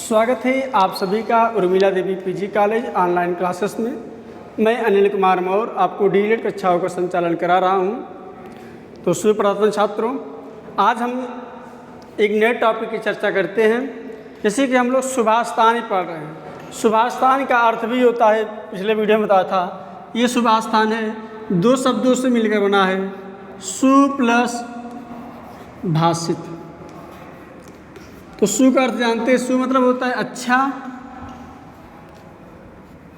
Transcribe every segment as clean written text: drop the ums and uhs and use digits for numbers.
स्वागत है आप सभी का Urmila Devi PG college online classes में। मैं अनिल कुमार मौर्य आपको डीएलएड कक्षाओं का संचालन करा रहा हूं। तो सुप्रभात छात्रों, आज हम एक नए टॉपिक की चर्चा करते हैं। जैसे कि हम लोग शुभास्थान ही पढ़ रहे हैं। शुभास्थान का अर्थ भी होता है, पिछले वीडियो में बताया था। ये शुभास्थान है, दो शब्दों से मिलकर बना है, सु प्लस भाषित। तो सु का अर्थ जानते हैं, सु मतलब होता है अच्छा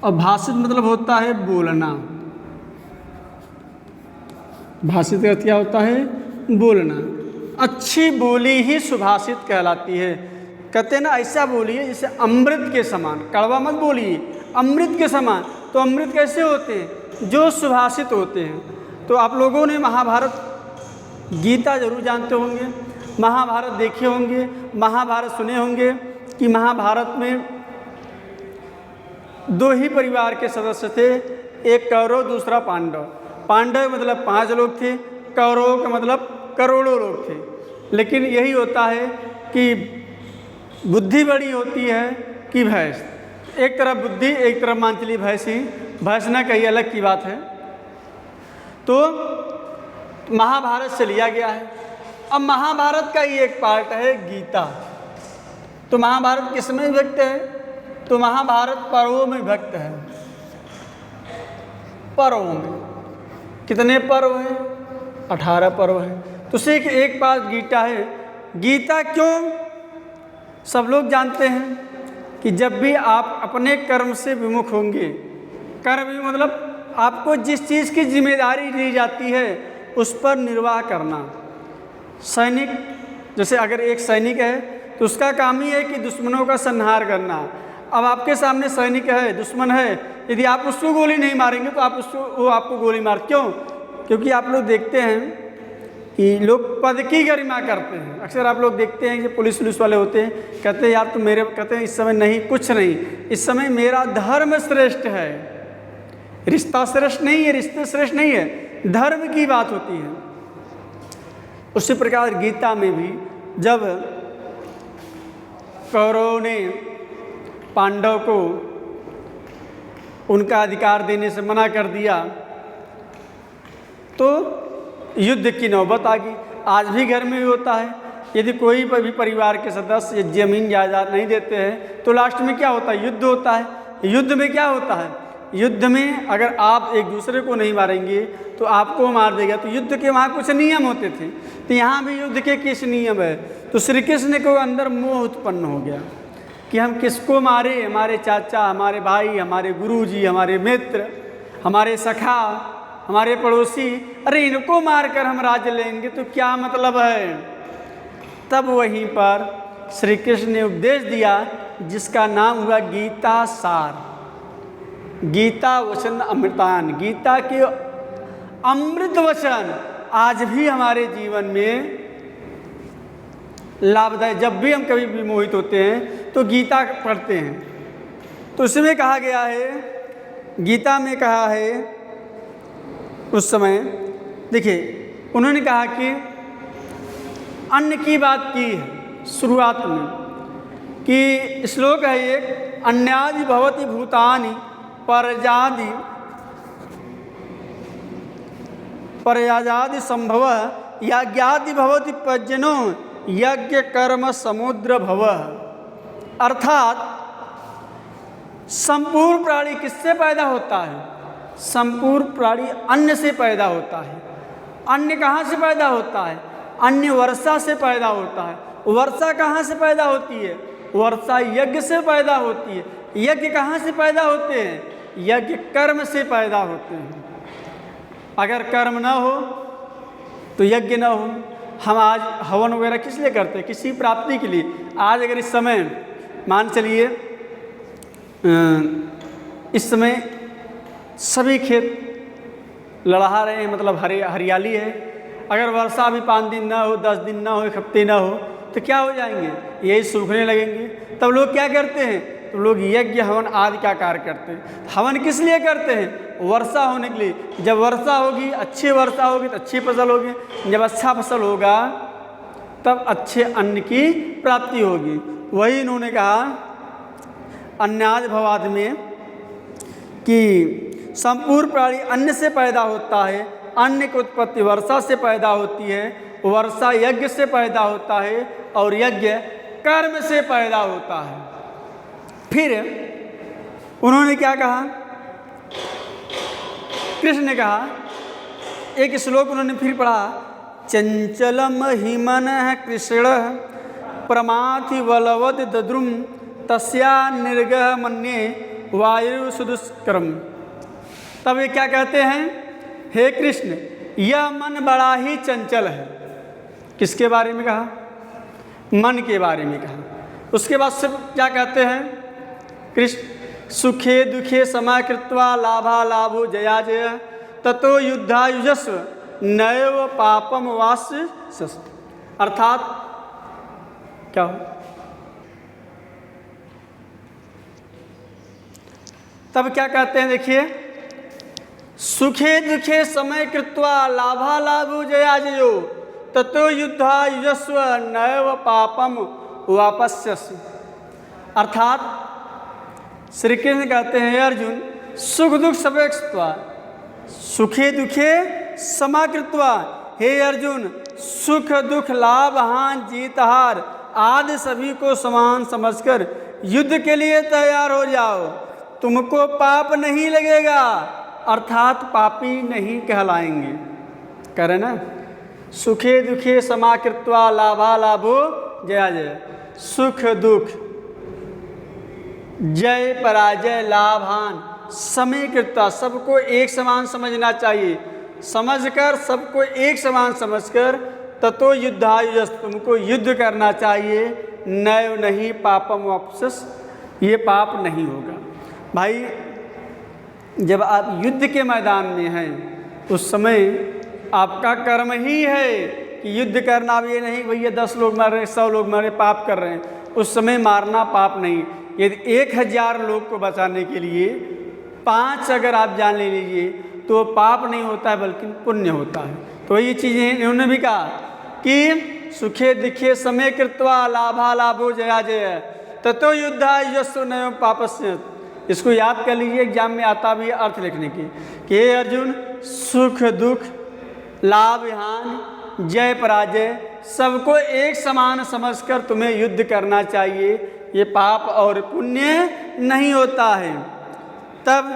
और भाषित मतलब होता है बोलना। भाषित का अर्थ क्या होता है? बोलना। अच्छी बोली ही सुभाषित कहलाती है। कहते हैं ना, ऐसा बोलिए जैसे अमृत के समान, कड़वा मत बोलिए, अमृत के समान। तो अमृत कैसे होते हैं? जो सुभाषित होते हैं। तो आप लोगों ने महाभारत, गीता जरूर जानते होंगे, महाभारत देखे होंगे, महाभारत सुने होंगे कि महाभारत में दो ही परिवार के सदस्य थे, एक कौरव दूसरा पांडव। पांडव मतलब 5 लोग थे, कौरव का मतलब करोड़ों लोग थे। लेकिन यही होता है कि बुद्धि बड़ी होती है कि भैंस। एक तरफ बुद्धि, एक तरफ मान चली भैंस ही। भैंस ना कहीं अलग की बात है। तो महाभारत से लिया गया है। अब महाभारत का ही एक पार्ट है गीता। तो महाभारत किस में विभक्त है? तो महाभारत पर्वों में विभक्त है। पर्वों में कितने पर्व हैं? 18 पर्व हैं। तो उसे एक पार्ट गीता है। गीता क्यों? सब लोग जानते हैं कि जब भी आप अपने कर्म से विमुख होंगे, कर्म मतलब आपको जिस चीज़ की जिम्मेदारी दी जाती है उस पर निर्वाह करना। सैनिक, जैसे अगर एक सैनिक है तो उसका काम ही है कि दुश्मनों का संहार करना। अब आपके सामने सैनिक है, दुश्मन है, यदि आप उसको गोली नहीं मारेंगे तो वो आपको गोली मार। क्यों? क्योंकि आप लोग देखते हैं कि लोग पद की गरिमा करते हैं। अक्सर आप लोग देखते हैं कि पुलिस वाले होते हैं, कहते हैं यार तुम मेरे, कहते हैं इस समय नहीं, कुछ नहीं, इस समय मेरा धर्म श्रेष्ठ है। रिश्ता श्रेष्ठ नहीं है, रिश्ते श्रेष्ठ नहीं है, धर्म की बात होती है। उसी प्रकार गीता में भी जब कौरवों ने पांडव को उनका अधिकार देने से मना कर दिया तो युद्ध की नौबत आ गई। आज भी घर में भी होता है, यदि कोई भी परिवार के सदस्य जमीन जायदाद नहीं देते हैं तो लास्ट में क्या होता है? युद्ध होता है। युद्ध में क्या होता है? युद्ध में अगर आप एक दूसरे को नहीं मारेंगे तो आपको मार देगा। तो युद्ध के वहाँ कुछ नियम होते थे, तो यहाँ भी युद्ध के किस नियम है? तो श्री कृष्ण को अंदर मोह उत्पन्न हो गया कि हम किसको मारे? हमारे चाचा, हमारे भाई, हमारे गुरुजी, हमारे मित्र, हमारे सखा, हमारे पड़ोसी, अरे इनको मारकर हम राज्य लेंगे तो क्या मतलब है? तब वहीं पर श्री कृष्ण ने उपदेश दिया जिसका नाम हुआ गीता सार। गीता वचन अमृतान, गीता के अमृत वचन आज भी हमारे जीवन में लाभदायक। जब भी हम कभी भी मोहित होते हैं तो गीता पढ़ते हैं। तो उसमें कहा गया है, गीता में कहा है उस समय, देखिए उन्होंने कहा कि अन्न की बात की है शुरुआत में कि श्लोक है एक, अन्यादि भवति भूतानि परयाजादि संभव यज्ञादि भवति पर्जनो यज्ञ कर्म समुद्र भव। अर्थात संपूर्ण प्राणी किससे पैदा होता है? संपूर्ण प्राणी अन्न से पैदा होता है। अन्न कहाँ से पैदा होता है? अन्न वर्षा से पैदा होता है। वर्षा कहाँ से पैदा होती है? वर्षा यज्ञ से पैदा होती है। यज्ञ कहाँ से पैदा होते हैं? यज्ञ कर्म से पैदा होते हैं। अगर कर्म न हो तो यज्ञ न हो। हम आज हवन वगैरह किस लिए करते हैं? किसी प्राप्ति के लिए। आज अगर इस समय मान चलिए, इस समय सभी खेत लड़हा रहे हैं, मतलब हरियाली है। अगर वर्षा भी 5 दिन ना हो, 10 दिन ना हो, 1 हफ्ते ना हो तो क्या हो जाएंगे? यही सूखने लगेंगे। तब लोग क्या करते हैं? तो लोग यज्ञ हवन आदि का कार्य करते हैं। हवन किस लिए करते हैं? वर्षा होने के लिए। जब वर्षा होगी, अच्छी वर्षा होगी तो अच्छी फसल होगी। जब अच्छा फसल होगा तब अच्छे अन्न की प्राप्ति होगी। वही इन्होंने कहा अन्याद भवाद में कि संपूर्ण प्राणी अन्न से पैदा होता है, अन्न की उत्पत्ति वर्षा से पैदा होती है, वर्षा यज्ञ से पैदा होता है और यज्ञ कर्म से पैदा होता है। फिर उन्होंने क्या कहा, कृष्ण ने कहा, एक श्लोक उन्होंने फिर पढ़ा, चंचलम हिमन कृष्ण प्रमाथि बलवद दद्रुम तस्या निर्गह मन्ये वायु सुदुष्करम। तब ये क्या कहते हैं, हे कृष्ण यह मन बड़ा ही चंचल है। किसके बारे में कहा, मन के बारे में कहा। उसके बाद से क्या कहते हैं कृष्ण, सुखे दुखे समय कृत्वा लाभा लाभो जया जय ततो युद्धा युजस्व नैव पापम वास। अर्थात क्या हो, तब क्या कहते हैं, देखिए, सुखे दुखे समय कृत्वा लाभा लाभो जया जयो ततो युद्धा युजस्व नैव पापम वापस्यसि। अर्थात श्री कृष्ण कहते हैं, अर्जुन सुख दुख समय कृत्वा, सुखे दुखे समा कृत्वा, हे अर्जुन सुख दुख लाभ हान जीत हार आदि सभी को समान समझकर युद्ध के लिए तैयार हो जाओ, तुमको पाप नहीं लगेगा, अर्थात पापी नहीं कहलाएंगे। कह रहे ना, सुखे दुखे समा कृत्वा लाभा लाभो जया जय, सुख दुख जय पराजय लाभ हान समय कृत्वा, सबको एक समान समझना चाहिए, समझकर सबको एक समान समझकर ततो युद्धायुजस, तुमको युद्ध करना चाहिए, नैव नहीं पापम वापस, ये पाप नहीं होगा। भाई जब आप युद्ध के मैदान में हैं उस समय आपका कर्म ही है कि युद्ध करना। भी ये नहीं भैया 10 लोग मर रहे 100 लोग मर रहे पाप कर रहे हैं, उस समय मारना पाप नहीं। यदि 1000 लोग को बचाने के लिए 5 अगर आप जान ले लीजिए तो पाप नहीं होता है बल्कि पुण्य होता है। तो ये चीज़ें इन्होंने भी कहा कि सुखे दुखे समय कृत्वा लाभा लाभो जया जय ततो युद्धा यस्व नैव पापस्य। इसको याद कर लीजिए, एग्जाम में आता भी है अर्थ लिखने की कि हे अर्जुन सुख दुख लाभ हानि जय पराजय सबको एक समान समझकर तुम्हें युद्ध करना चाहिए, ये पाप और पुण्य नहीं होता है। तब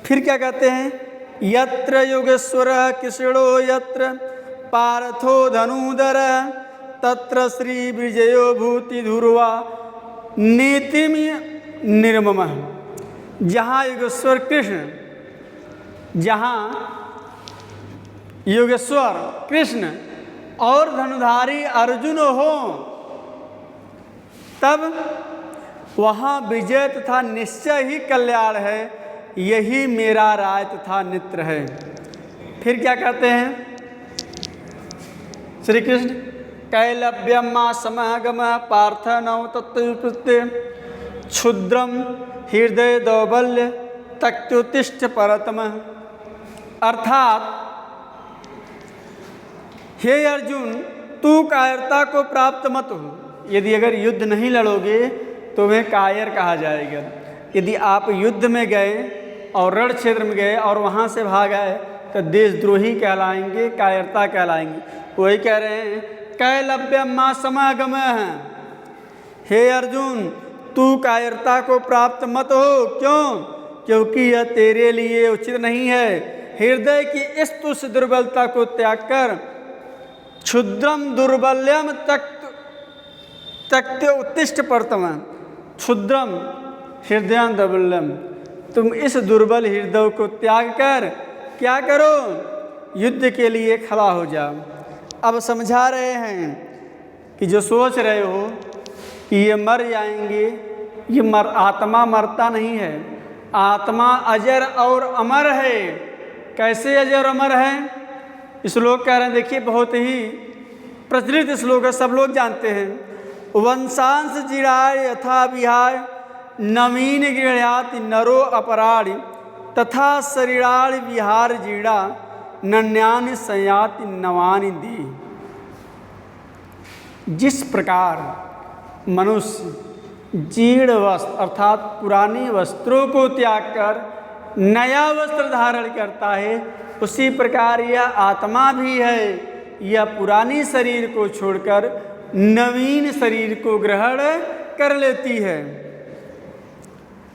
फिर क्या कहते हैं, यत्र योगेश्वर कृष्णो यत्र पार्थो धनुधर तत्र श्री विजयो भूति ध्रुवा नीति निर्मम। जहाँ योगेश्वर कृष्ण, जहाँ योगेश्वर कृष्ण और धनुधारी अर्जुन हो तब वहाँ विजय तथा निश्चय ही कल्याण है, यही मेरा राय तथा नित्र है। फिर क्या कहते हैं श्री कृष्ण, कैलव्यम मा समागम पार्थ नौ तत्प्रत्य क्षुद्रम हृदय दौबल्य तक्त्युतिष्ठ परतम। अर्थात हे अर्जुन तू कायरता को प्राप्त मत हो। यदि अगर युद्ध नहीं लड़ोगे तो तुम्हें कायर कहा जाएगा। यदि आप युद्ध में गए और रण क्षेत्र में गए और वहाँ से भाग आए तो देशद्रोही कहलाएंगे, कायरता कहलाएंगे। वही कह रहे हैं कैलव्यम मा समागम है, हे अर्जुन तू कायरता को प्राप्त मत हो। क्यों? क्योंकि यह तेरे लिए उचित नहीं है। हृदय की इस तुच्छ दुर्बलता को त्याग कर क्षुद्रम दुर्बल्यम तक्त उत्तिष्ठ परतम। क्षुद्रम हृदय दुर्बल्यम, तुम इस दुर्बल हृदय को त्याग कर क्या करो, युद्ध के लिए खड़ा हो जाओ। अब समझा रहे हैं कि जो सोच रहे हो कि ये मर जाएंगे, ये आत्मा मरता नहीं है, आत्मा अजर और अमर है। कैसे अजर अमर है? श्लोक कह रहे हैं, देखिए बहुत ही प्रचलित श्लोक है, सब लोग जानते हैं। वंशांश जीराय यथा विहाय नवीन गृहयाति नरो अपराढ़ तथा शरीराण विहार जीड़ा नन्यान संयाति नवानि दी। जिस प्रकार मनुष्य जीर्ण वस्त्र अर्थात पुराने वस्त्रों को त्याग कर नया वस्त्र धारण करता है, उसी प्रकार यह आत्मा भी है। यह पुरानी शरीर को छोड़कर नवीन शरीर को ग्रहण कर लेती है,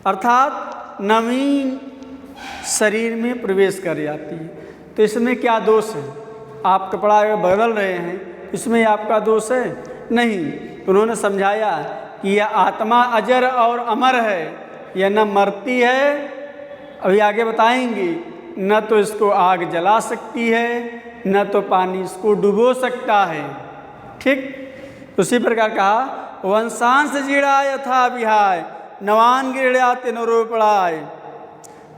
अर्थात नवीन शरीर में प्रवेश कर जाती है। तो इसमें क्या दोष है? आप कपड़ा बदल रहे हैं, इसमें आपका दोष है? नहीं। तो उन्होंने समझाया कि यह आत्मा अजर और अमर है, यह न मरती है, अभी आगे बताएंगे, न तो इसको आग जला सकती है, न तो पानी इसको डुबो सकता है। ठीक, तो उसी प्रकार कहा वंशांश जीड़ा यथा विहाय नवान गिरड़ा तिनोरोपड़ाय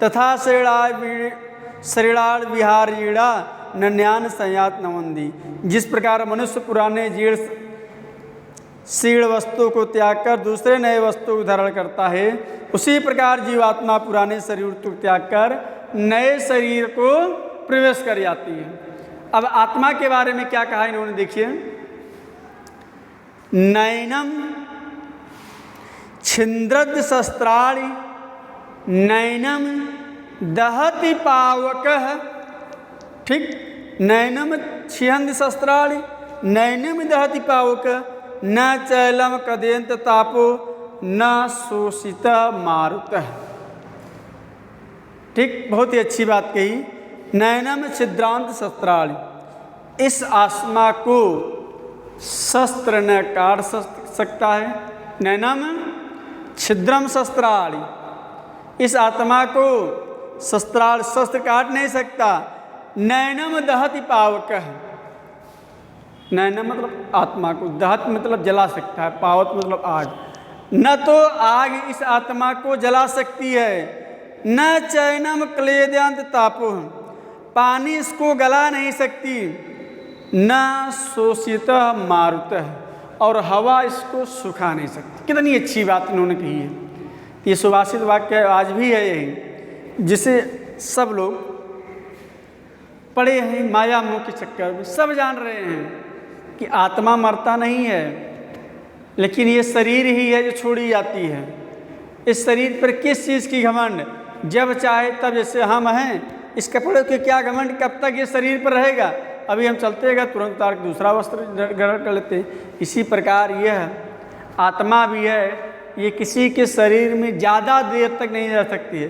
तथा शरीराड़ विहार जीड़ा नन्यान संयात नवंदी। जिस प्रकार मनुष्य पुराने जीर्ण शीर्ण वस्तु को त्याग कर दूसरे नए वस्तु को धारण करता है, उसी प्रकार जीवात्मा पुराने शरीर को त्याग कर नए शरीर को प्रवेश कर जाती है। अब आत्मा के बारे में क्या कहा इन्होंने, देखिए, नैनम छिंद्रद शस्त्राणि नैनम दहति पावकः। ठीक, नैनम छिहंद शस्त्राणि नैनम दहति पावकः न चैलम कदेंत तापो न शोषित मारुतः। ठीक, बहुत ही अच्छी बात कही। नैनम छिद्रांत शस्त्राणि, इस आत्मा को शस्त्र न काट सकता है। नैनम छिद्रम शस्त्राणि, इस आत्मा को शस्त्र काट नहीं सकता। नैनम दहति पावकः, नैनम मतलब आत्मा को, दहत मतलब जला सकता है, पावक मतलब आग। न तो आग इस आत्मा को जला सकती है, न चैनम क्लेद्यांत तापो, पानी इसको गला नहीं सकती, न शोषित मारुत, और हवा इसको सुखा नहीं सकती। कितनी अच्छी बात इन्होंने कही है। ये सुभाषित वाक्य आज भी है यही, जिसे सब लोग पड़े हैं माया मोह के चक्कर में, सब जान रहे हैं कि आत्मा मरता नहीं है, लेकिन ये शरीर ही है जो छोड़ी जाती है। इस शरीर पर किस चीज़ की घमंड? जब चाहे तब, जैसे हम हैं, इस कपड़े के क्या घमंड, कब तक ये शरीर पर रहेगा? अभी हम चलते गए तुरंत उतार के दूसरा वस्त्र ग्रहण कर लेते हैं। इसी प्रकार यह आत्मा भी है, ये किसी के शरीर में ज़्यादा देर तक नहीं रह सकती है।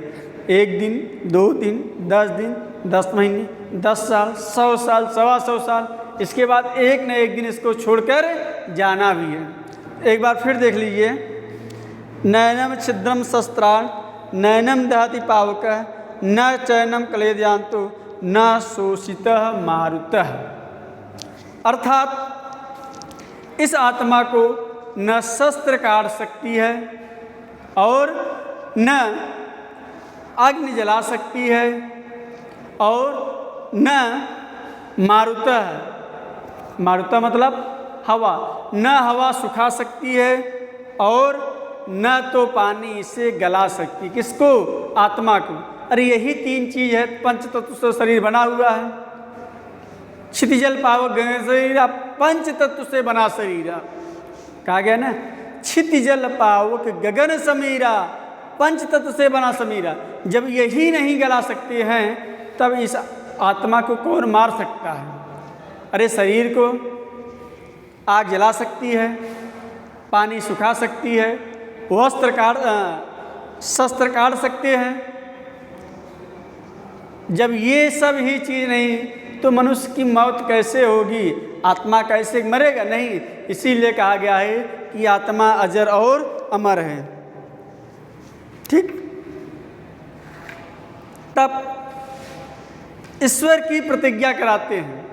1 दिन, 2 दिन, 10 दिन, 10 महीने, 10 साल, 100 साल, 125 साल, इसके बाद एक न एक दिन इसको छोड़कर जाना भी है। एक बार फिर देख लीजिए, नैनम छिद्रम शस्त्राण नैनम दहति पावकः न चैनम क्लेद्यांतो न शोषितः मारुतः। अर्थात इस आत्मा को न शस्त्र काट सकती है और न अग्नि जला सकती है और न मारुतः, मारुतः मतलब हवा, न हवा सुखा सकती है और न तो पानी इसे गला सकती। किसको? आत्मा को। अरे यही 3 चीज़ है, पंच तत्व से शरीर बना हुआ है। क्षितिजल पावक गगन शरीरा, पंच तत्व से बना शरीर कहा गया ना, क्षितिजल पावक गगन समीरा, पंच तत्व से बना समीरा। जब यही नहीं गला सकते हैं, तब इस आत्मा को कौन मार सकता है? अरे शरीर को आग जला सकती है, पानी सुखा सकती है, वस्त्र काट शस्त्र काट सकते हैं। जब ये सब ही चीज़ नहीं, तो मनुष्य की मौत कैसे होगी? आत्मा कैसे मरेगा? नहीं। इसीलिए कहा गया है कि आत्मा अजर और अमर है। ठीक, तब ईश्वर की प्रतिज्ञा कराते हैं।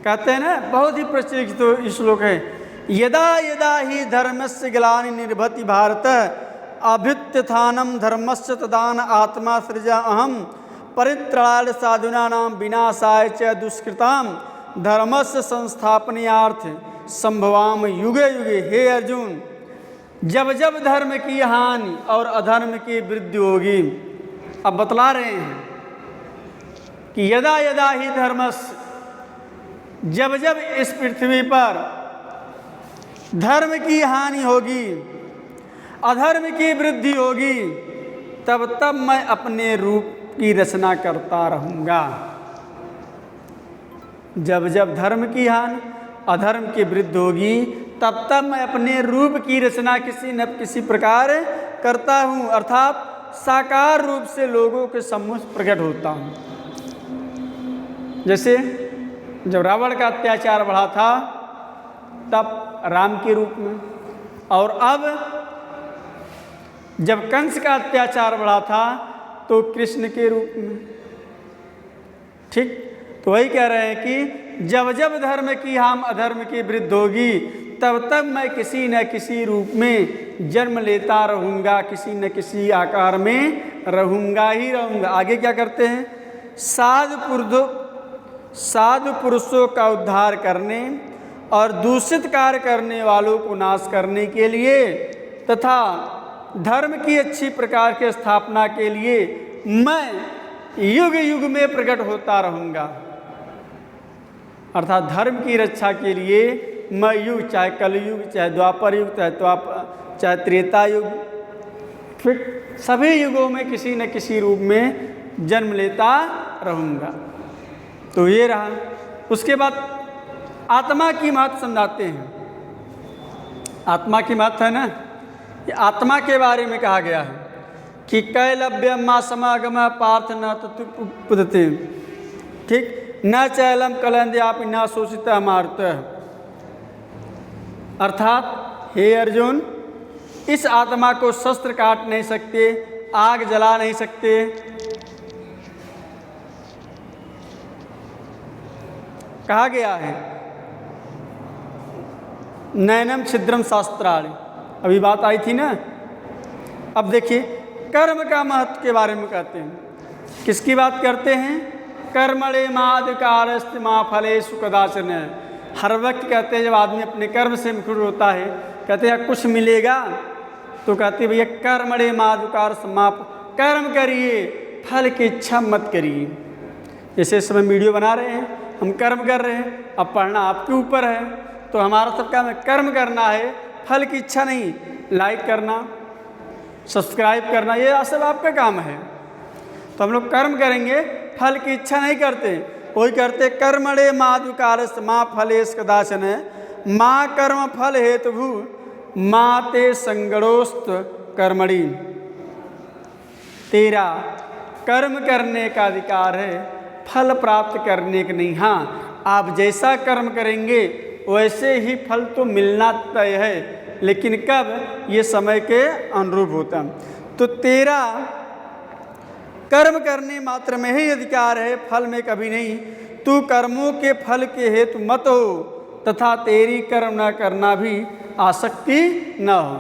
कहते हैं ना, बहुत ही प्रचलित तो श्लोक है, यदा यदा ही धर्मस्य ग्लानि निर्भति भारत अभ्युत्थानम धर्मस्य तदान आत्मा सृजा अहम परित्राण साधुनानां विनाशाय च दुष्कृताम धर्मस्य संस्थापनार्थ संभवाम युगे युगे। हे अर्जुन, जब जब धर्म की हानि और अधर्म की वृद्धि होगी, अब बतला रहे हैं कि यदा यदा ही धर्मस्य, जब जब इस पृथ्वी पर धर्म की हानि होगी अधर्म की वृद्धि होगी, तब तब मैं अपने रूप की रचना करता रहूँगा। जब जब धर्म की हानि, अधर्म की वृद्धि होगी, तब तब मैं अपने रूप की रचना किसी न किसी प्रकार करता हूँ, अर्थात साकार रूप से लोगों के सम्मुख प्रकट होता हूँ। जैसे जब रावण का अत्याचार बढ़ा था तब राम के रूप में, और अब जब कंस का अत्याचार बढ़ा था तो कृष्ण के रूप में। ठीक, तो वही कह रहे हैं कि जब जब धर्म की हानि अधर्म की वृद्धि होगी, तब तब मैं किसी न किसी रूप में जन्म लेता रहूँगा, किसी न किसी आकार में रहूँगा ही रहूँगा। आगे क्या करते हैं? साधु पुरुषों का उद्धार करने और दूषित कार्य करने वालों को नाश करने के लिए तथा धर्म की अच्छी प्रकार की स्थापना के लिए मैं युग युग में प्रकट होता रहूँगा। अर्थात धर्म की रक्षा के लिए मैं युग, चाहे कलयुग, चाहे द्वापर युग, चाहे त्रेता युग, फिर सभी युगों में किसी न किसी रूप में जन्म लेता रहूँगा। तो ये रहा। उसके बाद आत्मा की महत्व समझाते हैं। आत्मा की महत्व है ना, ये आत्मा के बारे में कहा गया है कि कैलव्य माँ समागम पार्थ न तत्पुदते। ठीक, न चैलम कलंद्याप न शोषित मारुत। अर्थात हे अर्जुन, इस आत्मा को शस्त्र काट नहीं सकते, आग जला नहीं सकते, कहा गया है नैनम छिद्रम शास्त्राणि। अभी बात आई थी ना। अब देखिए कर्म का महत्व के बारे में कहते हैं। किसकी बात करते हैं? कर्मणे मादिकारस्ति मा फलेषु कदाचन। हर वक्त कहते हैं जब आदमी अपने कर्म से मुखर होता है, कहते हैं कुछ मिलेगा, तो कहते भैया कर्मणे मादिकार समाप, कर्म करिए, फल की इच्छा मत करिए। जैसे इस समय वीडियो बना रहे हैं, हम कर्म कर रहे हैं, अब पढ़ना आपके ऊपर है, तो हमारा सबका में कर्म करना है, फल की इच्छा नहीं। लाइक करना, सब्सक्राइब करना, ये सब आपका काम है। तो हम लोग कर्म करेंगे, फल की इच्छा नहीं करते। वही करते कर्मणे मादुकारस माँ फलेश कदाचन, माँ कर्म फल हेतुभु माँ ते संगड़ोस्त कर्मणि। तेरा कर्म करने का अधिकार है, फल प्राप्त करने का नहीं। हाँ, आप जैसा कर्म करेंगे वैसे ही फल तो मिलना तय है, लेकिन कब? ये समय के अनुरूप होता। तो तेरा कर्म करने मात्र में ही अधिकार है, फल में कभी नहीं। तू कर्मों के फल के हेतु मत हो, तथा तेरी कर्म न करना भी आसक्ति न हो।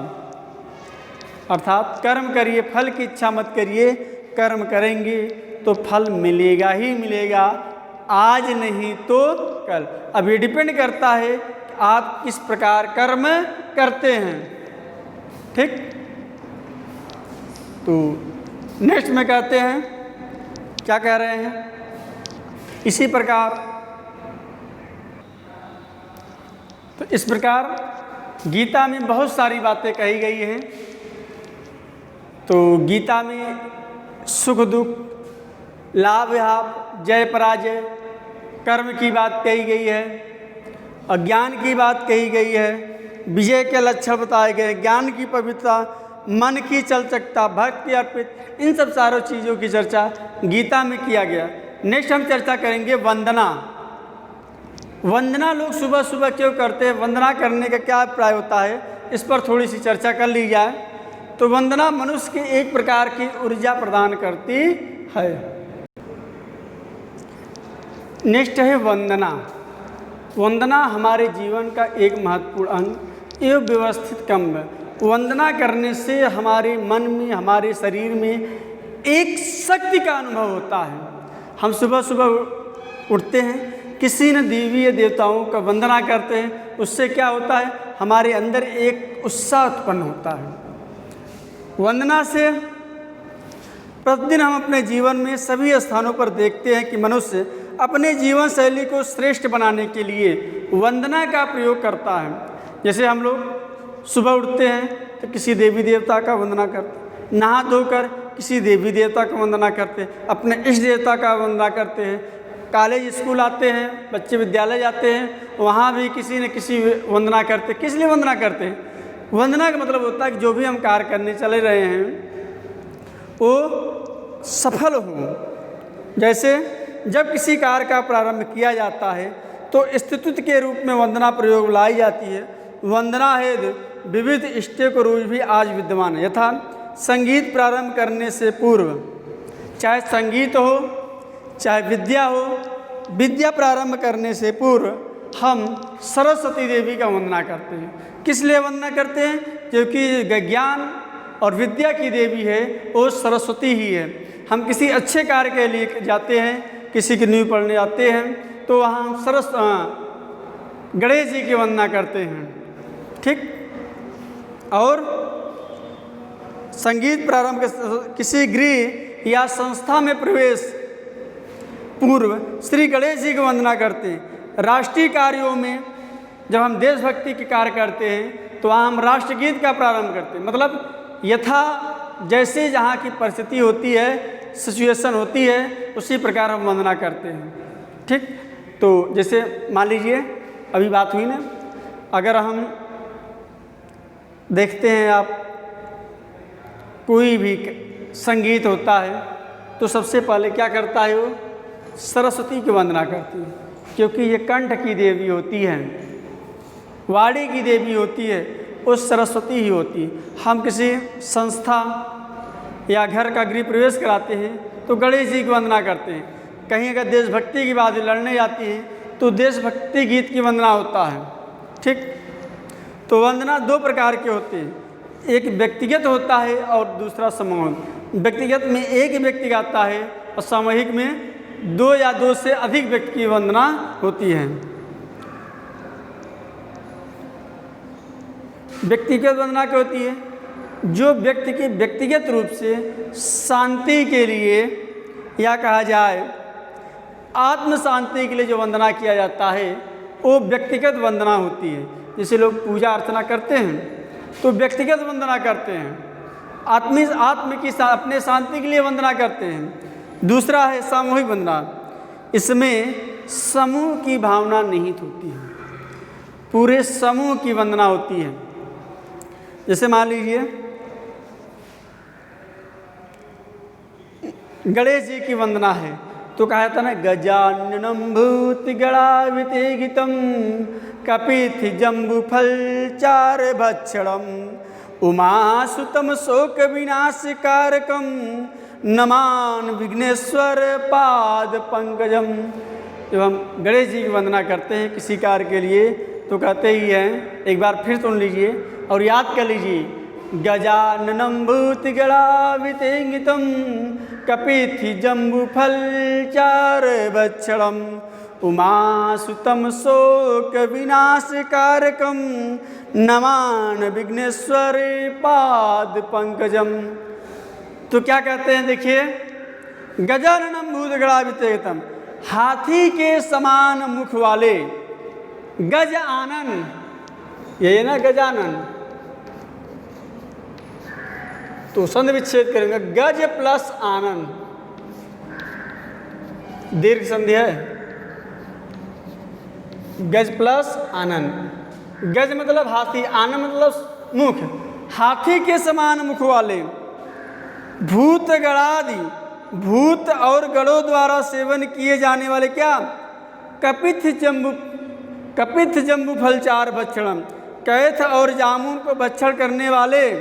अर्थात कर्म करिए, फल की इच्छा मत करिए। कर्म करेंगे तो फल मिलेगा ही मिलेगा, आज नहीं तो कल। अब ये डिपेंड करता है कि आप किस प्रकार कर्म करते हैं। ठीक, तो नेक्स्ट में कहते हैं, क्या कह रहे हैं? इसी प्रकार, तो इस प्रकार गीता में बहुत सारी बातें कही गई हैं। तो गीता में सुख दुख, लाभ लाभ, जय पराजय, कर्म की बात कही गई है, अज्ञान की बात कही गई है, विजय के लक्षण बताए गए, ज्ञान की पवित्रता, मन की चलचकता, भक्ति अर्पित, इन सब सारों चीज़ों की चर्चा गीता में किया गया। नेक्स्ट हम चर्चा करेंगे वंदना। वंदना लोग सुबह सुबह क्यों करते हैं, वंदना करने का क्या अभिप्राय होता है, इस पर थोड़ी सी चर्चा कर ली जाए। तो वंदना मनुष्य की एक प्रकार की ऊर्जा प्रदान करती है। नेक्स्ट है वंदना। वंदना हमारे जीवन का एक महत्वपूर्ण अंग एवं व्यवस्थित कर्म है। वंदना करने से हमारे मन में, हमारे शरीर में एक शक्ति का अनुभव होता है। हम सुबह सुबह उठते हैं, किसी न देवी देवताओं का वंदना करते हैं, उससे क्या होता है? हमारे अंदर एक उत्साह उत्पन्न होता है। वंदना से प्रतिदिन हम अपने जीवन में सभी स्थानों पर देखते हैं कि मनुष्य अपने जीवन शैली को श्रेष्ठ बनाने के लिए वंदना का प्रयोग करता है। जैसे हम लोग सुबह उठते हैं तो किसी देवी देवता का वंदना करते, नहा धोकर किसी देवी देवता का वंदना करते, अपने इष्ट देवता का वंदना करते हैं। कॉलेज स्कूल आते हैं, बच्चे विद्यालय जाते हैं, वहाँ भी किसी न किसी वंदना करते। किस लिए वंदना करते हैं? वंदना का मतलब होता है कि जो भी हम कार्य करने चले रहे हैं वो सफल हो। जैसे जब किसी कार्य का प्रारंभ किया जाता है तो स्तुति के रूप में वंदना प्रयोग लाई जाती है। वंदना हेतु विविध इष्टों रूप भी आज विद्यमान है। यथा संगीत प्रारंभ करने से पूर्व, चाहे संगीत हो चाहे विद्या हो, विद्या प्रारंभ करने से पूर्व हम सरस्वती देवी का वंदना करते हैं। किस लिए वंदना करते हैं? क्योंकि ज्ञान और विद्या की देवी है वो सरस्वती ही है। हम किसी अच्छे कार्य के लिए जाते हैं, किसी की नींव पढ़ने जाते हैं तो वहाँ हम गणेश जी की वंदना करते हैं। ठीक। और संगीत प्रारंभ किसी गृह या संस्था में प्रवेश पूर्व श्री गणेश जी की वंदना करते हैं। राष्ट्रीय कार्यों में जब हम देशभक्ति के कार्य करते हैं तो वहाँ हम राष्ट्रगीत का प्रारंभ करते हैं। मतलब यथा जैसे जहाँ की परिस्थिति होती है, सिचुएशन होती है, उसी प्रकार हम वंदना करते हैं। ठीक। तो जैसे मान लीजिए अभी बात हुई ना, अगर हम देखते हैं आप कोई भी संगीत होता है तो सबसे पहले क्या करता है? वो सरस्वती की वंदना करती है, क्योंकि ये कंठ की देवी होती है, वाणी की देवी होती है, वो सरस्वती ही होती है। हम किसी संस्था या घर का गृह प्रवेश कराते हैं तो गणेश जी की वंदना करते हैं। कहीं अगर देशभक्ति की बात लड़ने जाती है तो देशभक्ति गीत की वंदना होता है। ठीक। तो वंदना दो प्रकार के होते हैं, एक व्यक्तिगत होता है और दूसरा सामूहिक। व्यक्तिगत में एक व्यक्ति गाता है और सामूहिक में दो या दो से अधिक व्यक्ति की वंदना होती है। व्यक्तिगत वंदना क्या होती है? जो व्यक्ति की व्यक्तिगत रूप से शांति के लिए या कहा जाए आत्म शांति के लिए जो वंदना किया जाता है वो व्यक्तिगत वंदना होती है। जैसे लोग पूजा अर्चना करते हैं तो व्यक्तिगत वंदना करते हैं, आत्म की अपने शांति के लिए वंदना करते हैं। दूसरा है सामूहिक वंदना, इसमें समूह की भावना निहित होती है, पूरे समूह की वंदना होती है। जैसे मान लीजिए गणेश जी की वंदना है तो कहा था ना, गजाननं भूतगणाविते गीतं कपित्थ जम्बुफल चार भक्षणम उमासुतम शोक विनाशकारकम नमान विघ्नेश्वर पाद पंकजम। जब हम गणेश जी की वंदना करते हैं किसी कार्य के लिए तो कहते ही हैं, एक बार फिर सुन लीजिए और याद कर लीजिए, गजाननं भूतगणाविते गीतं कपित्थ जम्बुफल चार भक्षणम उमासुतम शोक विनाशकारकम नमान विघ्नेश्वर पाद पंकजम। तो क्या कहते हैं? देखिए, गजाननं भूतगणाविते गीतं, हाथी के समान मुख वाले गज आनन, ये ना गजानन, तो संधि विच्छेद करेंगे, गज प्लस आनन, दीर्घ संधि है, गज प्लस आनन। गज मतलब हाथी, आनन मतलब मुख। हाथी के समान मुख वाले, भूत गणादि, भूत और गणों द्वारा सेवन किए जाने वाले क्या? कपित्थ जम्बू फल चार भक्षणम, कैथ और जामुन को भक्षण करने वाले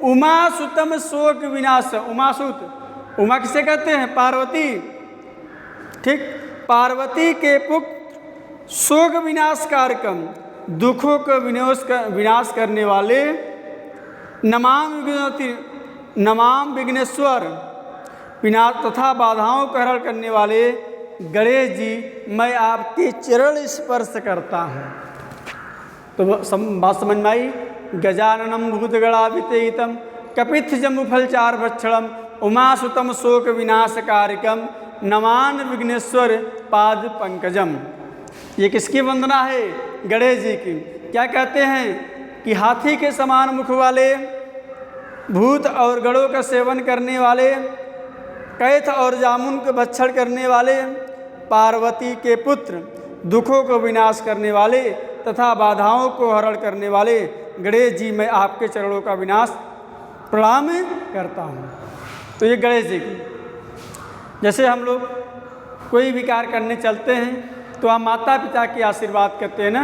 उमासुतम शोक विनाश। उमासुत, उमा किसे कहते हैं? पार्वती। ठीक। पार्वती के पुत्र शोक विनाश कारकम, दुखों को विनाश करने वाले नमाम विघ्नेश्वर, विनाश तथा बाधाओं को हरण करने वाले गणेश जी, मैं आपके चरण स्पर्श करता हूँ। तो बात समझ में आई? गजाननं भूतगणाविते गीतं कपित्थ जम्बुफल चार भक्षणम उमासुतम शोक विनाशकारकम नमान विघ्नेश्वर पाद पंकजम। ये किसकी वंदना है? गणेश जी की। क्या कहते हैं? कि हाथी के समान मुख वाले, भूत और गणों का सेवन करने वाले, कैथ और जामुन को भक्षण करने वाले, पार्वती के पुत्र, दुखों को विनाश करने वाले तथा बाधाओं को हरण करने वाले गणेश जी, मैं आपके चरणों का विनाश प्रणाम करता हूँ। तो ये गणेश जी की, जैसे हम लोग कोई भी कार्य करने चलते हैं तो हम माता पिता की आशीर्वाद करते हैं ना।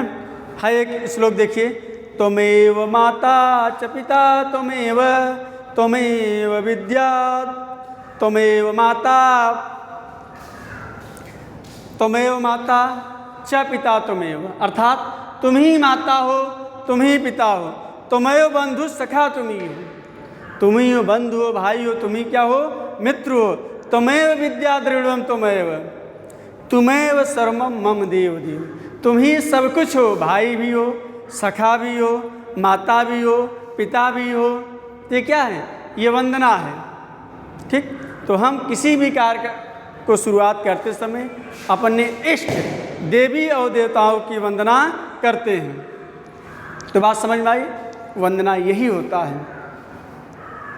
है एक श्लोक देखिए, त्वमेव माता च पिता त्वमेव, त्वमेव विद्या त्वमेव माता, त्वमेव माता च पिता त्वमेव, अर्थात तुम ही माता हो, तुम ही पिता हो, त्वमेव बंधु सखा तुम ही हो, तुम ही हो बंधु हो, भाई हो, तुम ही क्या हो, मित्र हो, त्वमेव विद्या दृढ़म त्वमेव, तुम्हें सर्वम मम देव देव, तुम ही सब कुछ हो, भाई भी हो, सखा भी हो, माता भी हो, पिता भी हो। ये क्या है? ये वंदना है। ठीक, तो हम किसी भी कार्य को शुरुआत करते समय अपने इष्ट देवी और देवताओं की वंदना करते हैं। तो बात समझ में आई? वंदना यही होता है।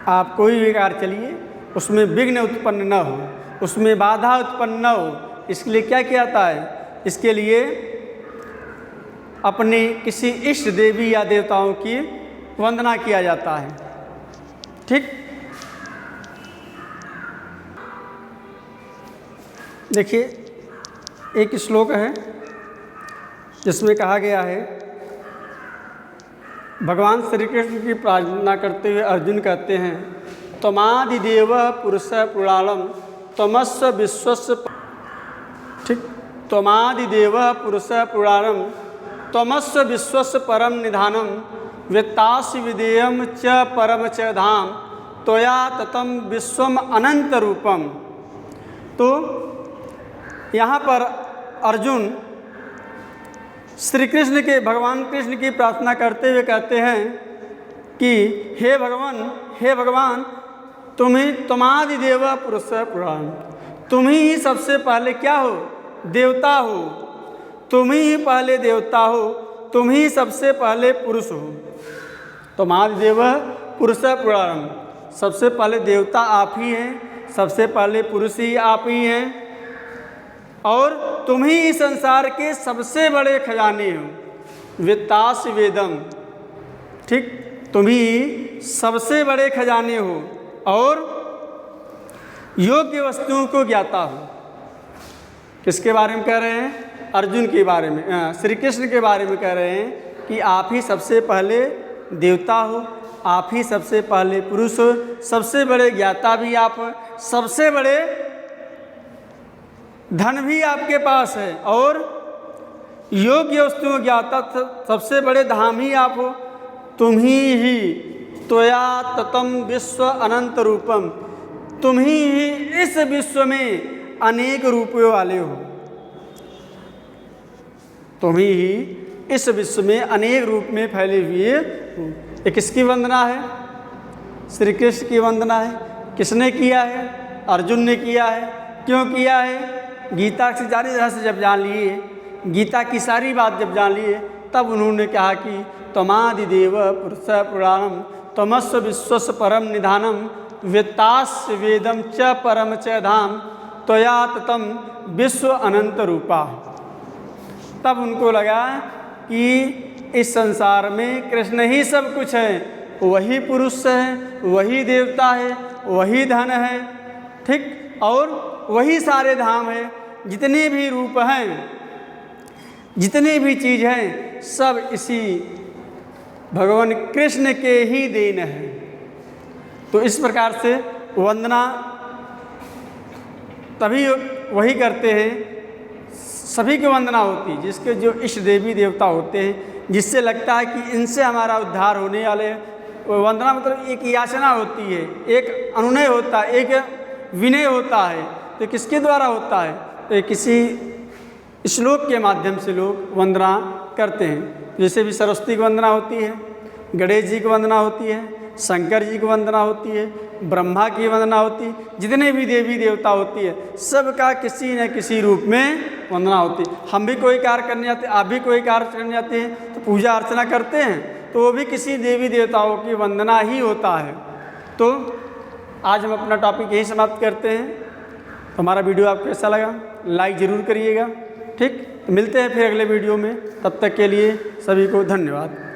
आप कोई भी कार्य चलिए, उसमें विघ्न उत्पन्न न हो, उसमें बाधा उत्पन्न न हो, इसके लिए क्या किया जाता है? इसके लिए अपने किसी इष्ट देवी या देवताओं की वंदना किया जाता है। ठीक, देखिए एक श्लोक है जिसमें कहा गया है, भगवान श्री कृष्ण की प्रार्थना करते हुए अर्जुन कहते हैं, त्वमादिदेव पुरुष पुराणम त्वमस्य विश्वस्य, ठीक, त्वमादिदेव पुरुष पुराणम त्वमस्य विश्वस्य परम निधानम, वेत्तासि विदेयम च परम च धाम, त्वया ततम विश्वम अनंत रूपम। तो यहाँ पर अर्जुन श्री कृष्ण के, भगवान कृष्ण की प्रार्थना करते हुए कहते हैं कि हे भगवान तुम ही त्वमादिदेव पुरुष पुराण, तुम ही सबसे पहले क्या हो? देवता हो, तुम ही पहले देवता हो, तुम ही सबसे पहले पुरुष हो। त्वमादिदेव पुरुष पुराण, सबसे पहले देवता आप ही हैं, सबसे पहले पुरुष ही आप ही हैं, और तुम ही इस संसार के सबसे बड़े खजाने हो। वित्तास वेदम, ठीक, तुम ही सबसे बड़े खजाने हो और योग्य वस्तुओं को ज्ञाता हो। किसके बारे में कह रहे हैं? अर्जुन के बारे में, श्री कृष्ण के बारे में कह रहे हैं कि आप ही सबसे पहले देवता हो, आप ही सबसे पहले पुरुष हो, सबसे बड़े ज्ञाता भी आप हो, सबसे बड़े धन भी आपके पास है और योग्य वस्तुओं ज्ञाता सबसे बड़े धाम ही आप हो। तुम ही त्वया ततम विश्व अनंत रूपम, तुम ही इस विश्व में अनेक रूपों वाले हो, तुम ही इस विश्व में अनेक रूप में फैले हुए हो। ये किसकी वंदना है? श्री कृष्ण की वंदना है। किसने किया है? अर्जुन ने किया है। क्यों किया है? गीता से सारी रहस्य जब जान लिए, गीता की सारी बात जब जान लिए, तब उन्होंने कहा कि त्वमादिदेव पुरुष पुराणम त्वमस्य विश्वस्य परम निधानम, वेत्तास्य वेदम च परम च धाम, त्वया ततम विश्व अनंत रूपा। तब उनको लगा कि इस संसार में कृष्ण ही सब कुछ है, वही पुरुष है, वही देवता है, वही धन है, ठीक, और वही सारे धाम है। जितने भी रूप हैं, जितने भी चीज़ हैं, सब इसी भगवान कृष्ण के ही देन है। तो इस प्रकार से वंदना तभी वही करते हैं, सभी की वंदना होती है जिसके जो इष्ट देवी देवता होते हैं, जिससे लगता है कि इनसे हमारा उद्धार होने वाले है। वंदना मतलब एक याचना होती है, एक अनुनय होता है, एक विनय होता है। तो किसके द्वारा होता है? तो किसी श्लोक के माध्यम से लोग वंदना करते हैं। जैसे भी सरस्वती की वंदना होती है, गणेश जी की वंदना होती है, शंकर जी की वंदना होती है, ब्रह्मा की वंदना होती है, जितने भी देवी देवता होती है, सबका किसी न किसी रूप में वंदना होती है। हम भी कोई कार्य करने जाते हैं, आप भी कोई कार्य करने जाते हैं तो पूजा अर्चना करते हैं, तो वो भी किसी देवी देवताओं की वंदना ही होता है। तो आज हम अपना टॉपिक यहीं समाप्त करते हैं। तो हमारा वीडियो आपको कैसा लगा लाइक ज़रूर करिएगा। ठीक, मिलते हैं फिर अगले वीडियो में, तब तक के लिए सभी को धन्यवाद।